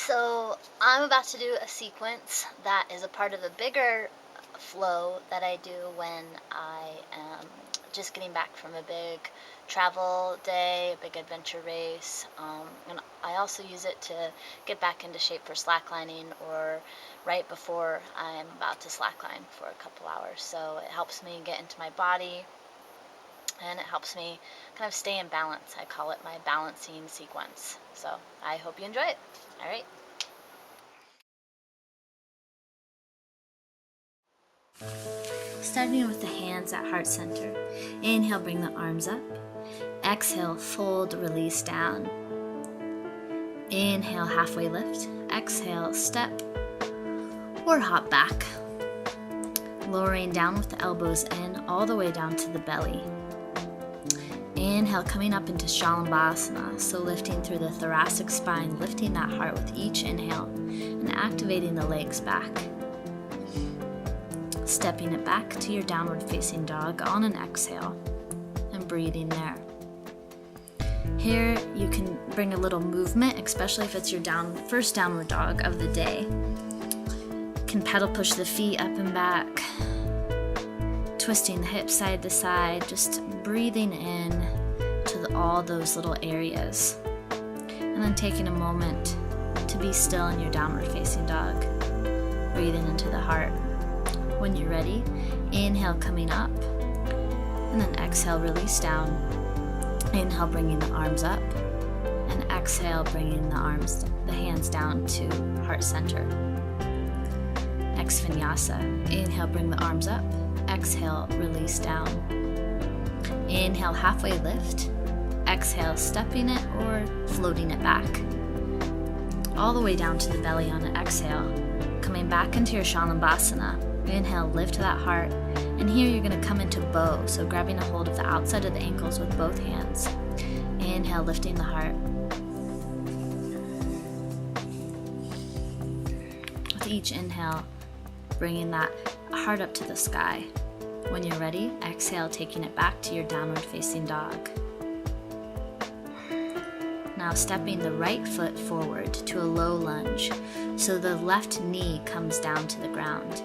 So I'm about to do a sequence that is a part of a bigger flow that I do when I am just getting back from a big travel day, a big adventure race. And I also use it to get back into shape for slacklining or right before I'm about to slackline for a couple hours. So it helps me get into my body and it helps me kind of stay in balance. I call it my balancing sequence. So I hope you enjoy it. All right. Starting with the hands at heart center. Inhale, bring the arms up. Exhale, fold, release down. Inhale, halfway lift. Exhale, step or hop back. Lowering down with the elbows in all the way down to the belly. Inhale, coming up into Shalabhasana, so lifting through the thoracic spine, lifting that heart with each inhale and activating the legs back. Stepping it back to your downward facing dog on an exhale and breathing there. Here you can bring a little movement, especially if it's your first downward dog of the day. You can pedal push the feet up and back, twisting the hips side to side, just breathing in to all those little areas. And then taking a moment to be still in your downward facing dog, breathing into the heart. When you're ready, inhale, coming up, and then exhale, release down. Inhale, bringing the arms up, and exhale, bringing the hands down to heart center. Next, vinyasa. Inhale, bring the arms up. Exhale, release down. Inhale, halfway lift. Exhale, stepping it or floating it back. All the way down to the belly on an exhale. Coming back into your Shalabhasana. Inhale, lift that heart, and here you're going to come into bow, so grabbing a hold of the outside of the ankles with both hands. Inhale, lifting the heart. With each inhale, bringing that heart up to the sky. When you're ready, exhale, taking it back to your downward facing dog. Now stepping the right foot forward to a low lunge, so the left knee comes down to the ground.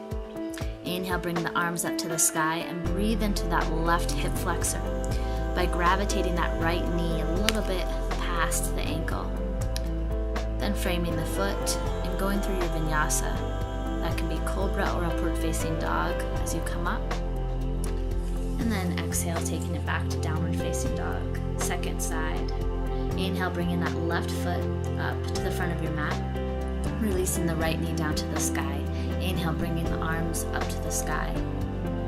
Inhale, bring the arms up to the sky and breathe into that left hip flexor by gravitating that right knee a little bit past the ankle. Then framing the foot and going through your vinyasa. That can be cobra or upward facing dog as you come up. And then exhale, taking it back to downward facing dog. Second side. Inhale, bringing that left foot up to the front of your mat. Releasing the right knee down to the sky. Inhale, bringing the arms up to the sky.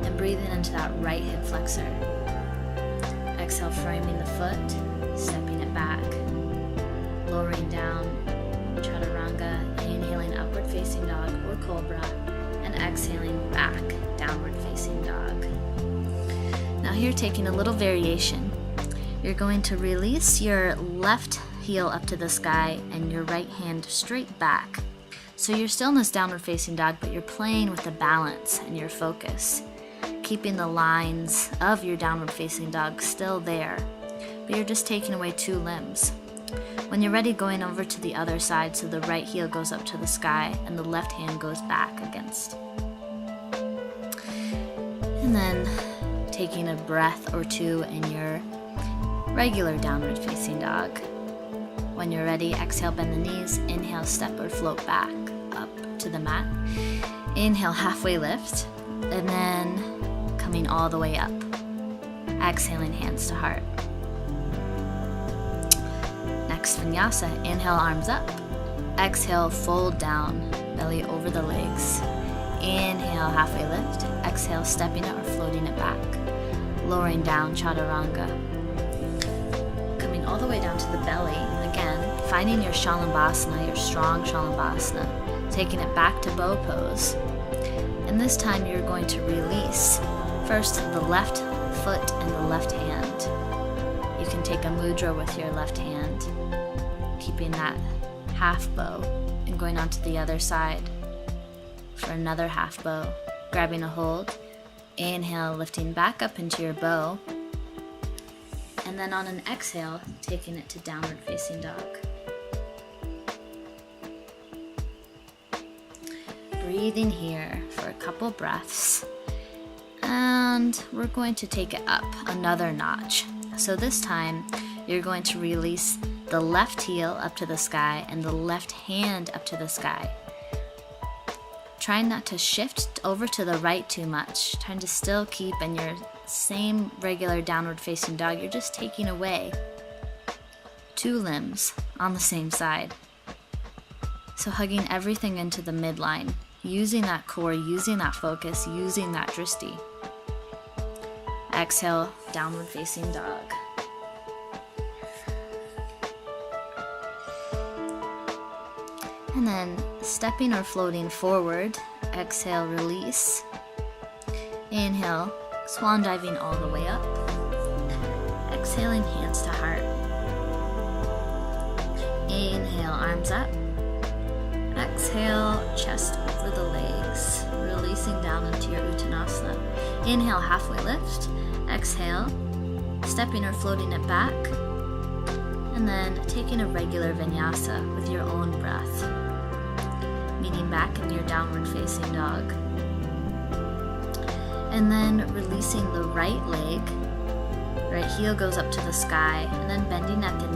And breathing into that right hip flexor. Exhale, framing the foot, stepping it back. Lowering down, chaturanga, inhaling upward facing dog or cobra, and exhaling back, downward facing dog. Now here, taking a little variation. You're going to release your left heel up to the sky and your right hand straight back. So you're still in this downward facing dog, but you're playing with the balance and your focus, keeping the lines of your downward facing dog still there, but you're just taking away two limbs. When you're ready, going over to the other side, so the right heel goes up to the sky and the left hand goes back against. And then taking a breath or two in your regular downward facing dog. When you're ready, exhale, bend the knees, inhale, step or float back up to the mat. Inhale, halfway lift, and then coming all the way up. Exhaling, hands to heart. Next, vinyasa. Inhale, arms up. Exhale, fold down, belly over the legs. Inhale, halfway lift. Exhale, stepping it or floating it back. Lowering down, chaturanga. Coming all the way down to the belly. Again, finding your Shalabhasana, your strong Shalabhasana. Taking it back to bow pose. And this time you're going to release first the left foot and the left hand. You can take a mudra with your left hand, keeping that half bow and going on to the other side for another half bow. Grabbing a hold, inhale, lifting back up into your bow, and then on an exhale, taking it to downward facing dog. breathing here for a couple breaths. And we're going to take it up another notch. So this time, you're going to release the left heel up to the sky and the left hand up to the sky. Trying not to shift over to the right too much. Trying to still keep in your same regular downward facing dog. You're just taking away 2 limbs on the same side. So hugging everything into the midline. Using that core, using that focus, using that drishti. Exhale, downward facing dog. And then stepping or floating forward, exhale, release. Inhale, swan diving all the way up. Exhaling, hands to heart. Inhale, arms up. Exhale, chest over the legs, releasing down into your Uttanasana. Inhale, halfway lift. Exhale, stepping or floating it back. And then taking a regular vinyasa with your own breath. Meaning back in your downward facing dog. And then releasing the right leg. Right heel goes up to the sky, and then bending at the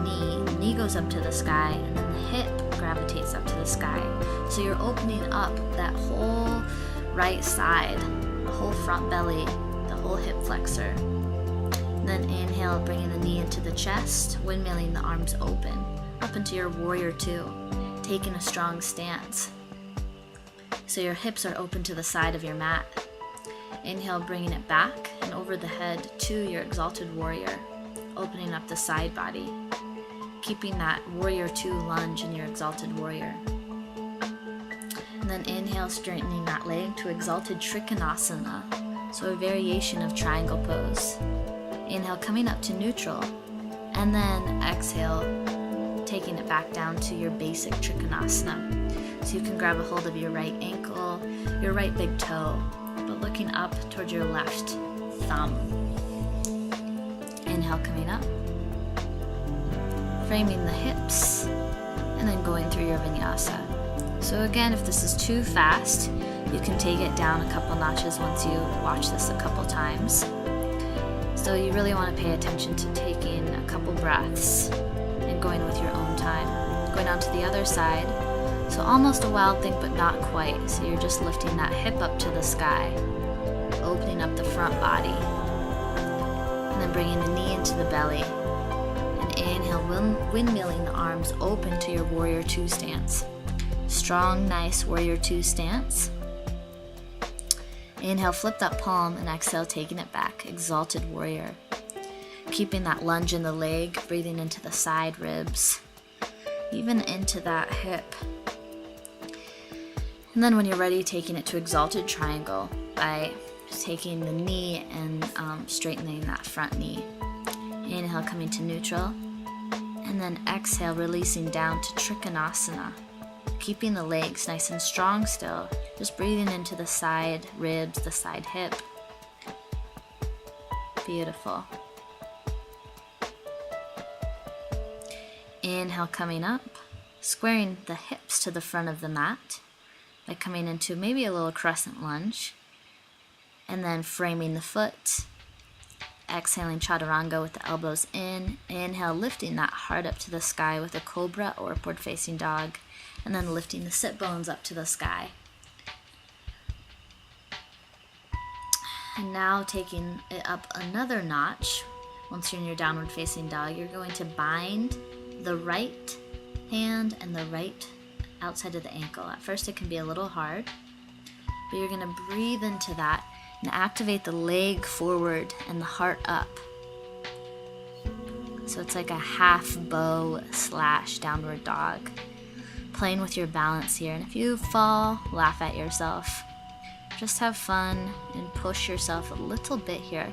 knee goes up to the sky, and then the hip gravitates up to the sky. So you're opening up that whole right side, the whole front belly, the whole hip flexor. And then inhale, bringing the knee into the chest, windmilling the arms open, up into your warrior 2, taking a strong stance. So your hips are open to the side of your mat. Inhale, bringing it back and over the head to your exalted warrior, opening up the side body, keeping that warrior 2 lunge in your exalted warrior. And then inhale, straightening that leg to exalted trikonasana, so a variation of triangle pose. Inhale, coming up to neutral, and then exhale, taking it back down to your basic trikonasana. So you can grab a hold of your right ankle, your right big toe, but looking up towards your left thumb. Inhale, coming up, framing the hips, and then going through your vinyasa. So again, if this is too fast, you can take it down a couple notches once you watch this a couple times. So you really want to pay attention to taking a couple breaths and going with your own time. Going on to the other side. So almost a wild thing, but not quite. So you're just lifting that hip up to the sky, opening up the front body, and then bringing the knee into the belly. And inhale, windmilling the arms open to your warrior 2 stance. Strong, nice warrior 2 stance. Inhale, flip that palm, and exhale, taking it back, exalted warrior. Keeping that lunge in the leg, breathing into the side ribs, even into that hip. And then when you're ready, taking it to exalted triangle by taking the knee and straightening that front knee. Inhale, coming to neutral. And then exhale, releasing down to trikonasana. Keeping the legs nice and strong still. Just breathing into the side ribs, the side hip. Beautiful. Inhale, coming up. Squaring the hips to the front of the mat by coming into maybe a little crescent lunge, and then framing the foot. Exhaling chaturanga with the elbows in. Inhale, lifting that heart up to the sky with a cobra or upward facing dog, and then lifting the sit bones up to the sky. And now taking it up another notch, once you're in your downward facing dog, you're going to bind the right hand and the right outside of the ankle. At first it can be a little hard, but you're going to breathe into that and activate the leg forward and the heart up. So it's like a half bow / downward dog. Playing with your balance here, and if you fall, laugh at yourself. Just have fun and push yourself a little bit here.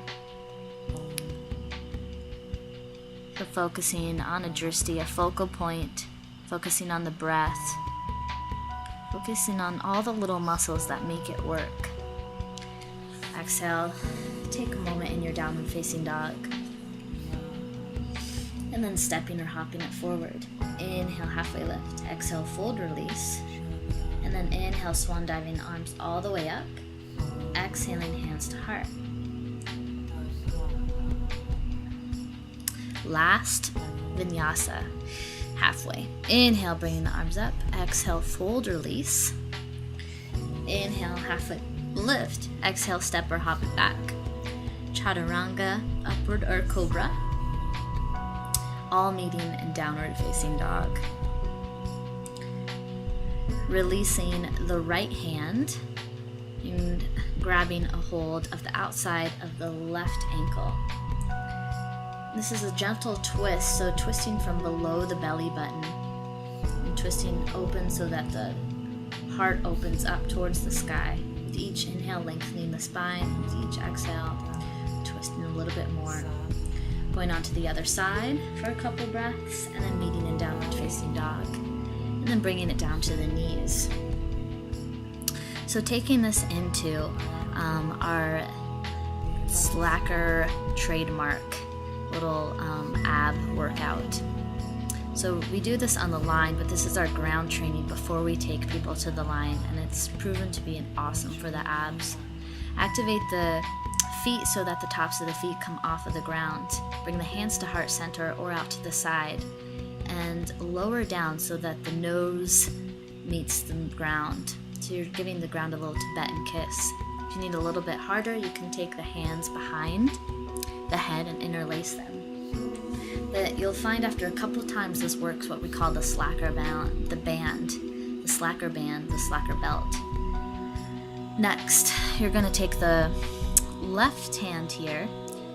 So focusing on a drishti, a focal point, focusing on the breath, focusing on all the little muscles that make it work. Exhale, take a moment in your downward facing dog. And then stepping or hopping it forward. Inhale, halfway lift. Exhale, fold, release. And then inhale, swan diving arms all the way up. Exhaling, hands to heart. Last vinyasa, halfway. Inhale, bringing the arms up. Exhale, fold, release. Inhale, halfway lift. Exhale, step or hop it back. Chaturanga, upward or cobra. All meeting in downward facing dog. Releasing the right hand and grabbing a hold of the outside of the left ankle. This is a gentle twist, so twisting from below the belly button and twisting open so that the heart opens up towards the sky. With each inhale, lengthening the spine. With each exhale, twisting a little bit more. Going on to the other side for a couple breaths, and then meeting in downward facing dog. And then bringing it down to the knees. So taking this into our slacker trademark little ab workout. So we do this on the line, but this is our ground training before we take people to the line, and it's proven to be awesome for the abs. Activate the feet so that the tops of the feet come off of the ground. Bring the hands to heart center or out to the side, and lower down so that the nose meets the ground. So you're giving the ground a little Tibetan kiss. If you need a little bit harder, you can take the hands behind the head and interlace them. But you'll find after a couple times this works what we call the slacker band, the slacker band, the slacker belt. Next, you're going to take the left hand here,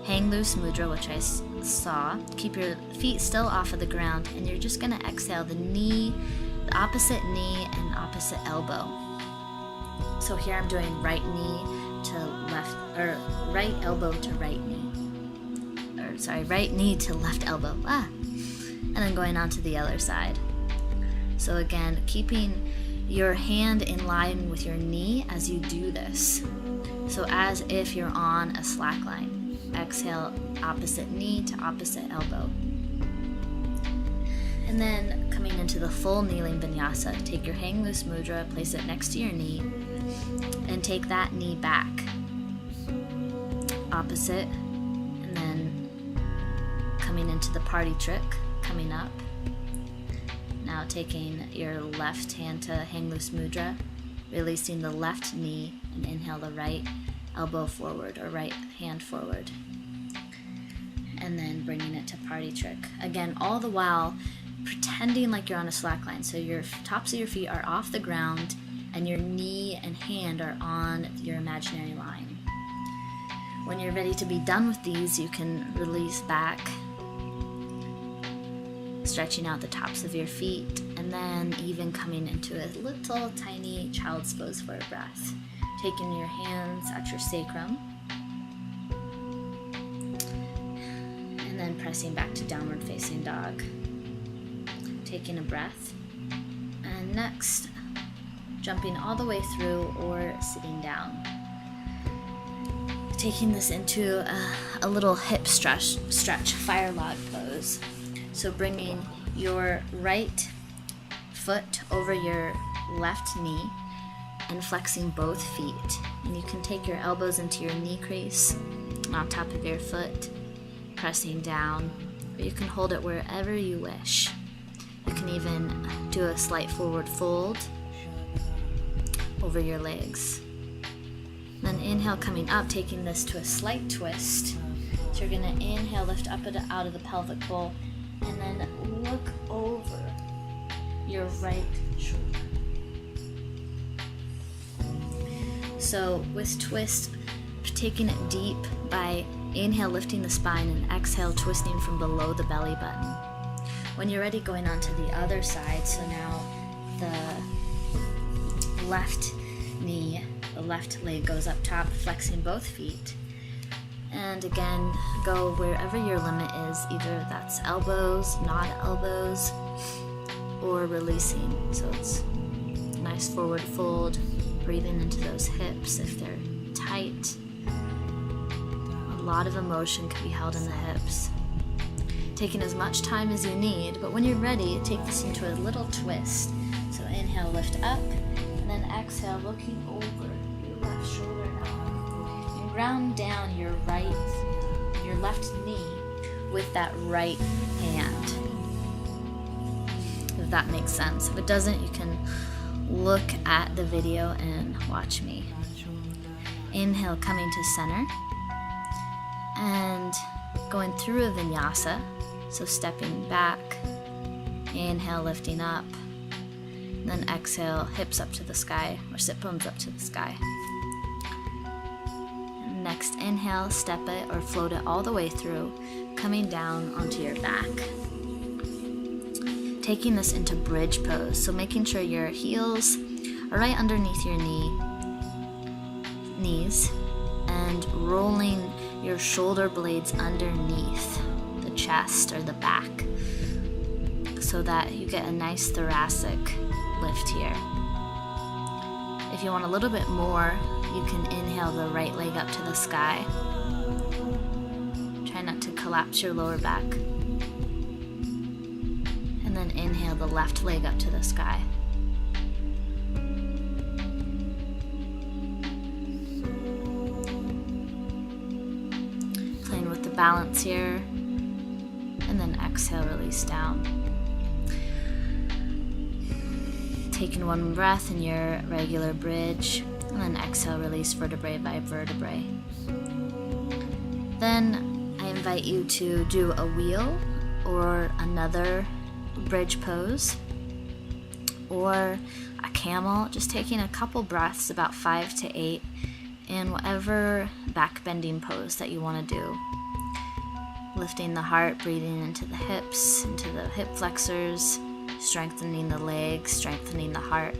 hang loose mudra, which I saw. Keep your feet still off of the ground, and you're just going to exhale the knee, the opposite knee and opposite elbow. So here I'm doing right knee to left, or right elbow to right knee. Right knee to left elbow. And then going on to the other side. So again, keeping your hand in line with your knee as you do this. So as if you're on a slack line. Exhale, opposite knee to opposite elbow. And then coming into the full kneeling vinyasa, take your hang loose mudra, place it next to your knee, and take that knee back. Opposite, and then coming into the party trick, coming up. Now taking your left hand to hang loose mudra, releasing the left knee, and inhale the right elbow forward or right hand forward. And then bringing it to party trick. Again, all the while pretending like you're on a slack line. So your tops of your feet are off the ground and your knee and hand are on your imaginary line. When you're ready to be done with these, you can release back, stretching out the tops of your feet, and then even coming into a little tiny child's pose for a breath. Taking your hands at your sacrum, and then pressing back to downward facing dog. Taking a breath, and next, jumping all the way through or sitting down. Taking this into a little hip stretch, fire log pose. So bringing your right foot over your left knee and flexing both feet. And you can take your elbows into your knee crease on top of your foot, pressing down, or you can hold it wherever you wish. You can even do a slight forward fold over your legs. Then inhale, coming up, taking this to a slight twist. So you're going to inhale, lift up out of the pelvic bowl, and then look over your right shoulder. So with twist, taking it deep by inhale, lifting the spine, and exhale, twisting from below the belly button. When you're ready, going on to the other side. So now the left knee, the left leg goes up top, flexing both feet. And again, go wherever your limit is, either that's elbows, not elbows, or releasing. So it's a nice forward fold, breathing into those hips if they're tight. A lot of emotion can be held in the hips. Taking as much time as you need, but when you're ready, take this into a little twist. So inhale, lift up, And then exhale, looking over your left shoulder now. And ground down your left knee with that right hand. If that makes sense. If it doesn't, you can look at the video and watch me. Inhale, coming to center. And going through a vinyasa. So stepping back. Inhale, lifting up. Then exhale, hips up to the sky, or sit bones up to the sky. And next inhale, step it or float it all the way through, coming down onto your back. Taking this into bridge pose, so making sure your heels are right underneath your knees, and rolling your shoulder blades underneath the chest or the back, so that you get a nice thoracic lift here. If you want a little bit more, you can inhale the right leg up to the sky. Try not to collapse your lower back. And then inhale the left leg up to the sky. Playing with the balance here. And then exhale, release down. Taking one breath in your regular bridge, and then exhale, release vertebrae by vertebrae. Then I invite you to do a wheel or another bridge pose, or a camel, just taking a couple breaths, about 5 to 8, in whatever back bending pose that you want to do. Lifting the heart, breathing into the hips, into the hip flexors, strengthening the legs, strengthening the heart.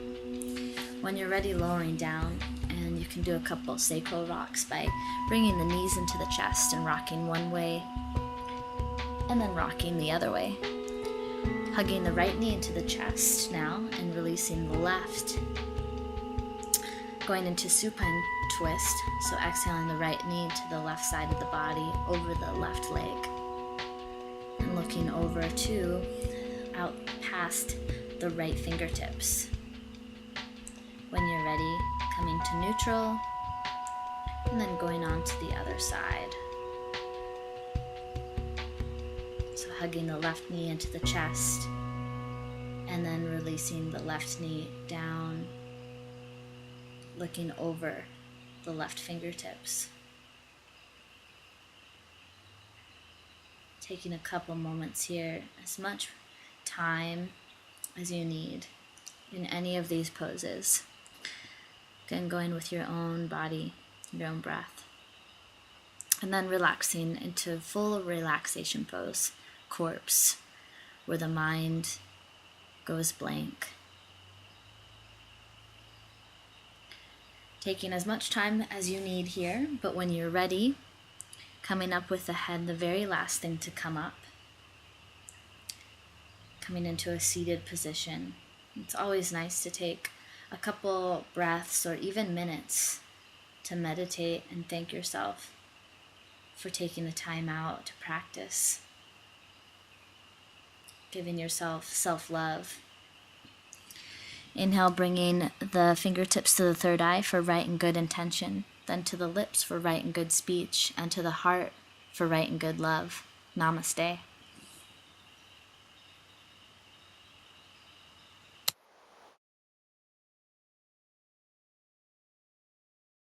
When you're ready, lowering down, and you can do a couple sacral rocks by bringing the knees into the chest and rocking one way, and then rocking the other way. Hugging the right knee into the chest now, and releasing the left. Going into supine twist, so exhaling the right knee to the left side of the body, over the left leg. And looking over to out past the right fingertips. When you're ready, coming to neutral, and then going on to the other side. So hugging the left knee into the chest, and then releasing the left knee down, looking over the left fingertips. Taking a couple moments here, as much time as you need in any of these poses. Again, going with your own body, your own breath. And then relaxing into full relaxation pose, corpse, where the mind goes blank. Taking as much time as you need here, but when you're ready, coming up with the head, the very last thing to come up. Coming into a seated position. It's always nice to take a couple breaths or even minutes to meditate and thank yourself for taking the time out to practice. Giving yourself self-love. Inhale, bringing the fingertips to the third eye for right and good intention, then to the lips for right and good speech, and to the heart for right and good love. Namaste.